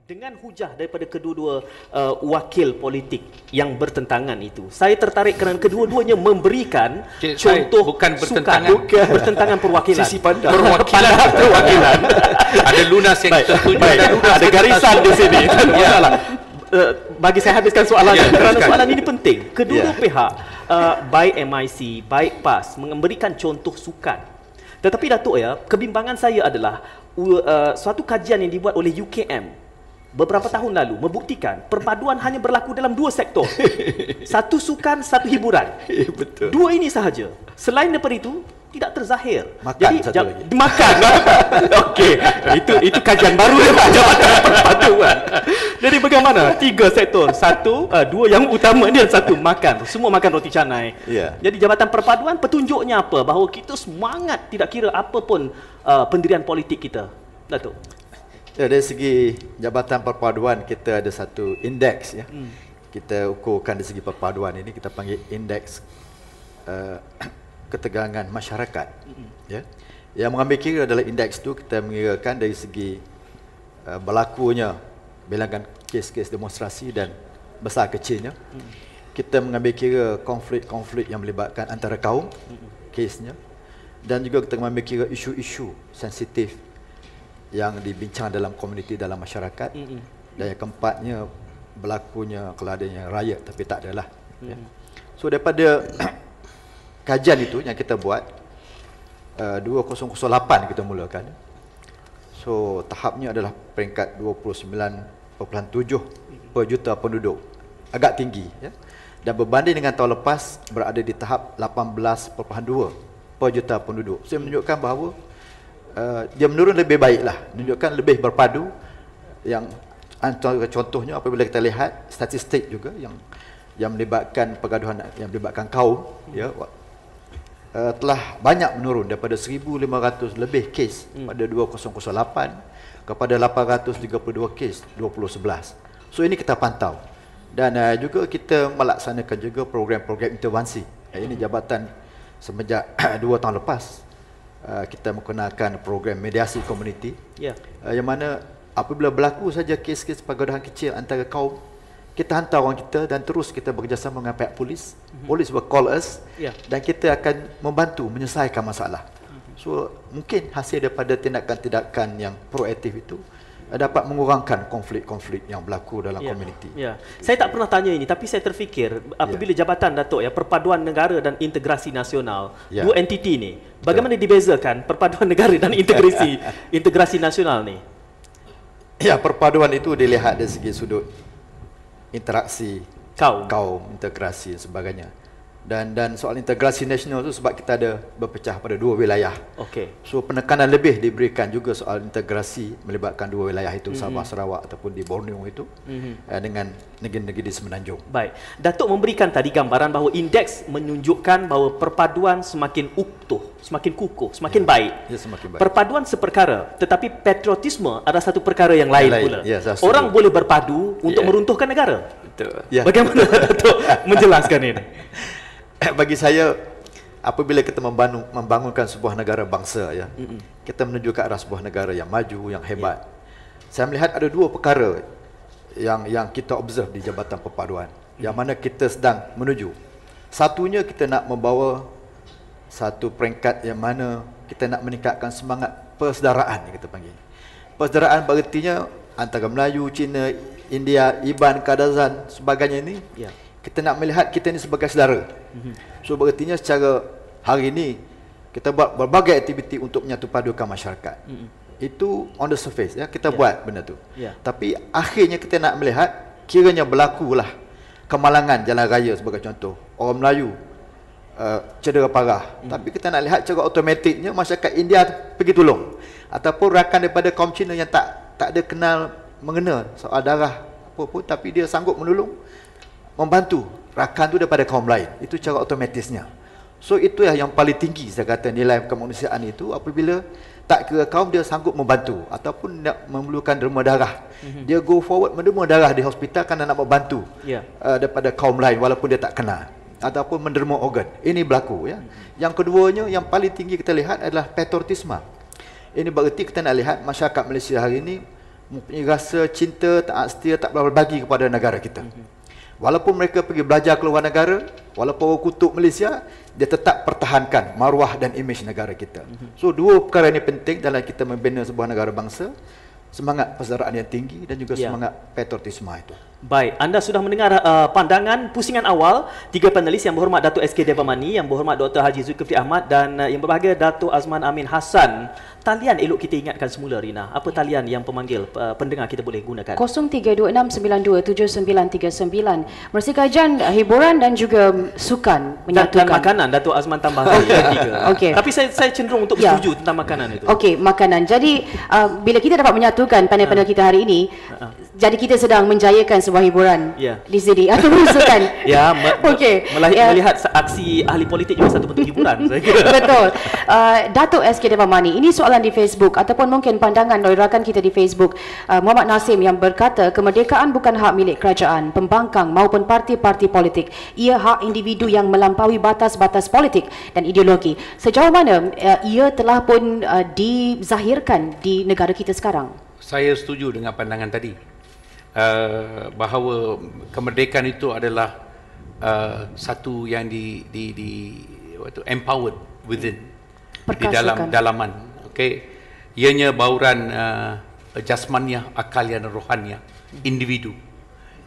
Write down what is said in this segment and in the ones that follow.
dengan hujah daripada kedua-dua wakil politik yang bertentangan itu. Saya tertarik kerana kedua-duanya memberikan contoh bukan bertentangan, bertentangan perwakilan. Sisi pandang. Perwakilan. Ada lunas yang tertuju. Ada garisan di sini. Masalah. Bagi saya habiskan soalan kerana soalan ini penting. Kedua pihak, baik MIC, baik PAS, memberikan contoh sukan. Tetapi Datuk kebimbangan saya adalah suatu kajian yang dibuat oleh UKM beberapa tahun lalu membuktikan perpaduan hanya berlaku dalam dua sektor. Satu sukan, satu hiburan. Betul. Dua ini sahaja. Selain daripada itu tidak terzahir. Makan jadi satu lagi. makan. Okey, itu kajian baru jabatan perpaduan. Jadi bagaimana? Tiga sektor, dua yang utama dan satu makan. Semua makan roti canai. Ya. Jadi jabatan perpaduan petunjuknya apa? Bahawa kita semangat tidak kira apa pun pendirian politik kita. Datuk. Ya, dari segi Jabatan Perpaduan kita ada satu indeks ya. Kita ukurkan dari segi perpaduan ini kita panggil indeks ketegangan masyarakat. Ya. Yang mengambil kira adalah indeks itu kita mengirakan dari segi berlakunya bilangan kes-kes demonstrasi dan besar kecilnya. Kita mengambil kira konflik-konflik yang melibatkan antara kaum, kesnya, dan juga kita mengambil kira isu-isu sensitif yang dibincang dalam komuniti, dalam masyarakat. Dan yang keempatnya berlakunya kalau adanya riot, tapi tak adalah. Ya. So daripada kajian itu yang kita buat 2008 kita mulakan. So tahapnya adalah peringkat 29.7 per juta penduduk, agak tinggi ya. Dan berbanding dengan tahun lepas berada di tahap 18.2 per juta penduduk. So menunjukkan bahawa dia menurun lebih baiklah, menunjukkan lebih berpadu. Yang contohnya apabila kita lihat statistik juga yang melibatkan pergaduhan, yang melibatkan kaum ya, telah banyak menurun daripada 1,500 lebih kes pada 2008 kepada 832 kes 2011. So ini kita pantau. Dan juga kita melaksanakan juga program-program intervensi. Ini jabatan semenjak 2 tahun lepas kita menggunakan program mediasi komuniti, yang mana apabila berlaku saja kes-kes pergaduhan kecil antara kaum, kita hantar orang kita dan terus kita bekerjasama dengan pihak polis. Polis will call us dan kita akan membantu menyelesaikan masalah. So mungkin hasil daripada tindakan-tindakan yang proaktif itu dapat mengurangkan konflik-konflik yang berlaku dalam komuniti. Saya tak pernah tanya ini, tapi saya terfikir apabila jabatan Datuk Perpaduan Negara dan Integrasi Nasional, dua entiti ni, bagaimana dibezakan perpaduan negara dan integrasi nasional ni? Ya, perpaduan itu dilihat dari segi sudut interaksi kaum, integrasi dan sebagainya. Dan soal integrasi nasional itu sebab kita ada berpecah pada dua wilayah. So penekanan lebih diberikan juga soal integrasi melibatkan dua wilayah itu, Sabah, Sarawak ataupun di Borneo itu dengan negeri-negeri di Semenanjung. Baik. Datuk memberikan tadi gambaran bahawa indeks menunjukkan bahawa perpaduan semakin utuh, semakin kukuh, semakin baik. Ya, semakin baik. Perpaduan seperkara, tetapi patriotisme adalah satu perkara yang lain pula. Ya, orang boleh berpadu untuk meruntuhkan negara. Betul. Bagaimana Datuk menjelaskan ini? Bagi saya, apabila kita membangunkan sebuah negara bangsa ya, kita menuju ke arah sebuah negara yang maju, yang hebat. Saya melihat ada dua perkara yang kita observe di Jabatan Perpaduan, yang mana kita sedang menuju. Satunya, kita nak membawa satu peringkat yang mana kita nak meningkatkan semangat persaudaraan yang kita panggil. Persaudaraan berartinya antara Melayu, Cina, India, Iban, Kadazan, sebagainya ini. Kita nak melihat kita ni sebagai saudara. So berartinya secara hari ini kita buat berbagai aktiviti untuk menyatu padukan masyarakat. Itu on the surface ya, kita buat benda tu. Tapi akhirnya kita nak melihat kiranya berlakulah kemalangan jalan raya sebagai contoh. Orang Melayu cedera parah. Tapi kita nak lihat cara automatiknya masyarakat India pergi tolong. Ataupun rakan daripada kaum Cina yang tak ada kenal mengena soal darah apa pun, tapi dia sanggup menolong, membantu rakan tu daripada kaum lain. Itu cara otomatisnya. So itu yang paling tinggi saya kata nilai kemanusiaan itu, apabila tak kira kaum dia sanggup membantu ataupun nak memerlukan derma darah. Dia go forward menderma darah di hospital kerana nak membantu daripada kaum lain walaupun dia tak kenal, ataupun menderma organ. Ini berlaku ya. Yang keduanya yang paling tinggi kita lihat adalah patriotisme. Ini berarti kita nak lihat masyarakat Malaysia hari ini mempunyai rasa cinta, taat setia, tak berbagi kepada negara kita. Walaupun mereka pergi belajar ke luar negara, walaupun kutuk Malaysia, dia tetap pertahankan maruah dan imej negara kita. So dua perkara ini penting dalam kita membina sebuah negara bangsa. Semangat persaudaraan yang tinggi dan juga semangat patriotisme itu. Baik, anda sudah mendengar pandangan pusingan awal tiga panelis yang berhormat Datuk SK Devamani, yang berhormat Dr. Haji Zulkifli Ahmad dan yang berbahagia Datuk Azman Amin Hassan. Talian elok kita ingatkan semula, Rina. Apa talian yang pemanggil pendengar kita boleh gunakan? 0326927939. Bersih kajian, hiburan dan juga sukan menyatukan. Dan makanan, Datuk Azman tambah tiga. Okay. Tapi saya cenderung untuk setuju tentang makanan itu. Okey, makanan. Jadi bila kita dapat menyatukan panel-panel kita hari ini, jadi kita sedang menjayakan sebuah hiburan di sini atau sukan. Melihat aksi ahli politik juga satu bentuk hiburan, saya kira. Betul. Datuk SK Devamani, ini soalan di Facebook ataupun mungkin pandangan dari rakan kita di Facebook. Muhammad Nasim yang berkata, kemerdekaan bukan hak milik kerajaan, pembangkang maupun parti-parti politik. Ia hak individu yang melampaui batas-batas politik dan ideologi. Sejauh mana ia telah pun dizahirkan di negara kita sekarang? Saya setuju dengan pandangan tadi. Bahawa kemerdekaan itu adalah satu yang empowered within, di dalam dalaman. Okey, ianya bauran jasmaniah, akaliah dan rohaniah individu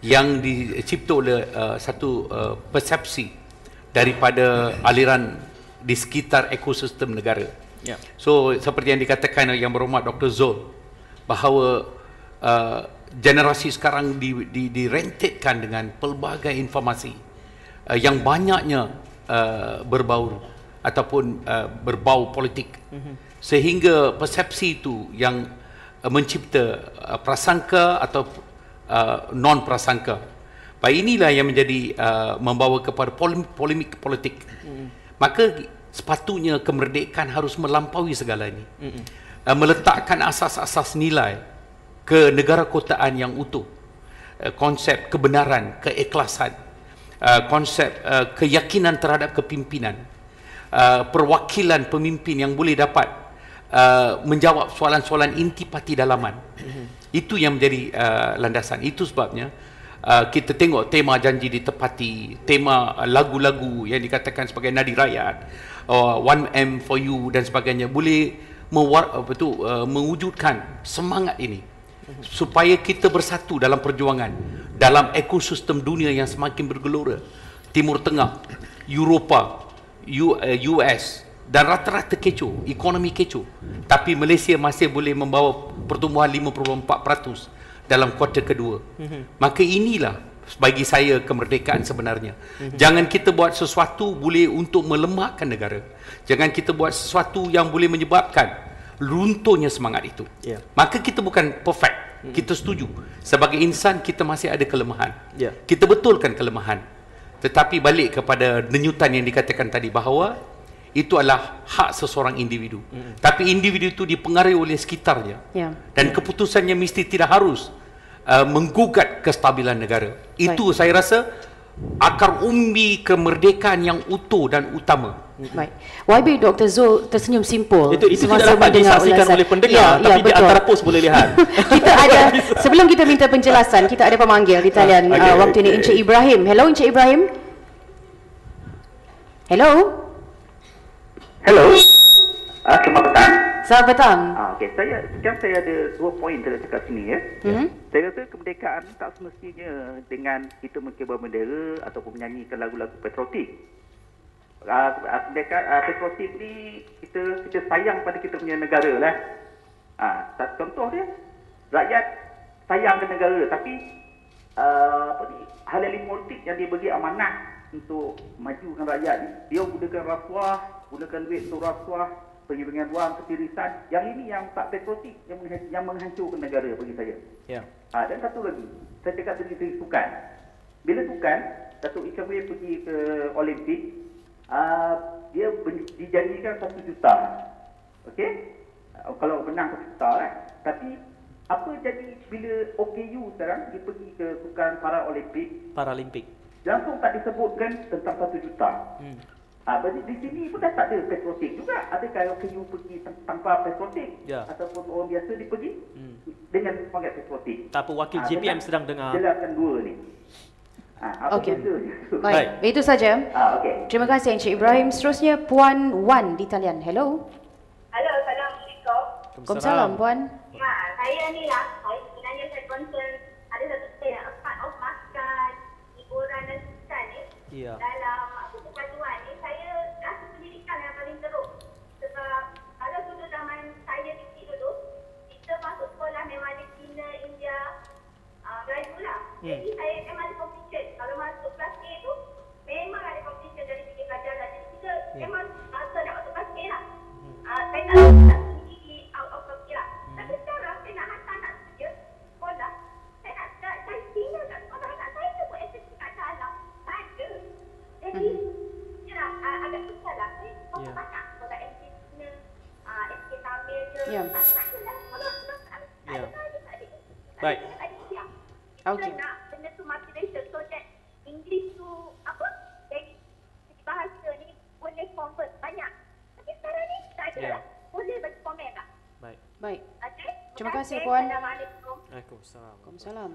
yang dicipta oleh satu persepsi daripada aliran di sekitar ekosistem negara. So seperti yang dikatakan yang berhormat Dr. Zul, bahawa generasi sekarang direntetkan dengan pelbagai informasi yang banyaknya berbau ataupun berbau politik, sehingga persepsi itu yang mencipta prasangka atau non prasangka. Baik, inilah yang menjadi membawa kepada polemik politik. Maka sepatutnya kemerdekaan harus melampaui segalanya, meletakkan asas-asas nilai kenegaraan yang utuh, konsep kebenaran, keikhlasan, konsep keyakinan terhadap kepimpinan, perwakilan pemimpin yang boleh dapat menjawab soalan-soalan intipati dalaman. Itu yang menjadi landasan. Itu sebabnya kita tengok tema janji ditepati, tema lagu-lagu yang dikatakan sebagai nadi rakyat, 1M for you dan sebagainya, boleh mewujudkan semangat ini supaya kita bersatu dalam perjuangan dalam ekosistem dunia yang semakin bergelora. Timur Tengah, Eropah, US dan rata-rata kecoh, ekonomi kecoh, tapi Malaysia masih boleh membawa pertumbuhan 5.4% dalam kuartal kedua. Maka inilah bagi saya kemerdekaan sebenarnya. Jangan kita buat sesuatu boleh untuk melemahkan negara. Jangan kita buat sesuatu yang boleh menyebabkan runtuhnya semangat itu. Maka kita bukan perfect. Kita setuju. Sebagai insan kita masih ada kelemahan. Kita betulkan kelemahan. Tetapi balik kepada denyutan yang dikatakan tadi, bahawa itu adalah hak seseorang individu. Tapi individu itu dipengaruhi oleh sekitarnya. Dan keputusannya mesti tidak harus menggugat kestabilan negara. Itu saya rasa akar umbi kemerdekaan yang utuh dan utama. Baik. YB Dr. Zul tersenyum simpul. Itu tidak dapat disaksikan oleh pendengar, tapi di antara pos boleh lihat. Kita ada, sebelum kita minta penjelasan, kita ada pemanggil di talian waktu ini, Encik Ibrahim. Hello Encik Ibrahim. Hello. Selamat petang. Selamat petang. Okey, saya ada 2 poin terdekat kat sini ya. Saya rasa kemerdekaan tak semestinya dengan kita menkibar bendera ataupun menyanyikan lagu-lagu patriotik. Kemerdekaan patriotik ni kita sayang pada kita punya negara lah. Contoh dia, rakyat sayang ke negara, tapi hal yang politik yang dia bagi amanah untuk majukan rakyat ni, dia gunakan rasuah, gunakan duit untuk rasuah, pergi dengan wang, ketirisan. Yang ini yang tak patriotik, yang menghancurkan negara bagi saya. Dan satu lagi, saya cakap tadi sukan. Bila sukan, Datuk Ika Buye pergi ke Olimpik, dia dijanjikan 1 juta. Okey? Kalau menang 1 juta lah. Tapi apa jadi bila OKU sekarang dia pergi ke sukan Paralimpik, Paralimpik, langsung tak disebutkan tentang 1 juta. Di sini pun dah tak ada patriotik juga. Adakah you pergi tanpa patriotik? Ya. Ataupun orang biasa pergi dengan semangat patriotik? Tak apa, wakil JPM sedang dengar. Jelaskan dua ni. Apa Okey. bezanya? Baik, itu saja. Okey. Terima kasih Encik Ibrahim. Seterusnya Puan Wan di talian. Hello. Halo, Assalamualaikum. Waalaikumsalam Puan. Saya ni lah, sebenarnya saya concern ada satu saya part of makan, hiburan dan sukan ni. Ya. Dalam kesatuan ni, saya rasa pendidikan yang paling teruk. Sebab kalau dulu zaman saya kecil dulu, kita masuk sekolah memang ada Cina, India, Melayu lah. Jadi saya memang ada competition. Kalau masuk kelas A tu, memang ada competition dari segi pelajaran. Jadi kita memang rasa nak masuk kelas A lah. Saya tak sendiri out of the lah. Tapi sekarang saya nak hantar anak saya sekolah. Saya nak cari Cina kat sekolah. Anak saya tu buat aktiviti kat dalam. Tak ada. Jadi, agak susah lah. Saya tak sekolah SK Cina, SK Tamil je. Tak ada lah. Kalau tak ada. Baik. Okey. Nak benda tu multiracial so that English tu apa dari segi bahasa ni boleh convert banyak. Tapi sekarang ni tak ada lah. Boleh bagi komen tak? Baik. Okay? Terima kasih Puan. Assalamualaikum. Waalaikumsalam. Waalaikumsalam.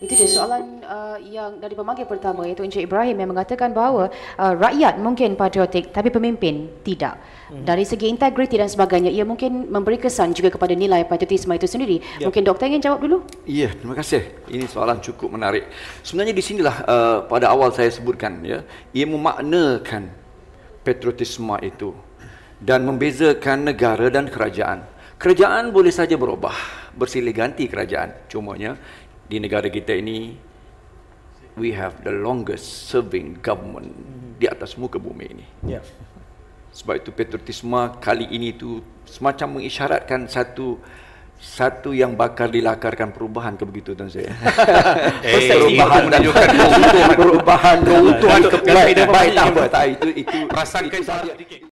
Itu dia soalan yang dari pemanggil pertama iaitu Encik Ibrahim yang mengatakan bahawa rakyat mungkin patriotik tapi pemimpin tidak. Dari segi integriti dan sebagainya ia mungkin memberi kesan juga kepada nilai patriotisme itu sendiri. Mungkin doktor ingin jawab dulu? Ya, terima kasih. Ini soalan cukup menarik. Sebenarnya di sinilah pada awal saya sebutkan ya, ia memaknakan patriotisme itu dan membezakan negara dan kerajaan. Kerajaan boleh saja berubah, bersilih ganti kerajaan. Cumanya di negara kita ini we have the longest serving government di atas muka bumi ini. Ya. Sebab itu patriotisme kali ini tu semacam mengisyaratkan satu yang bakal dilakarkan perubahan ke begitu tuan saya. Perubahan menunjukkan keutuhan Keutuhan keutuhan baik, tak apa, tak itu rasakan sedikit.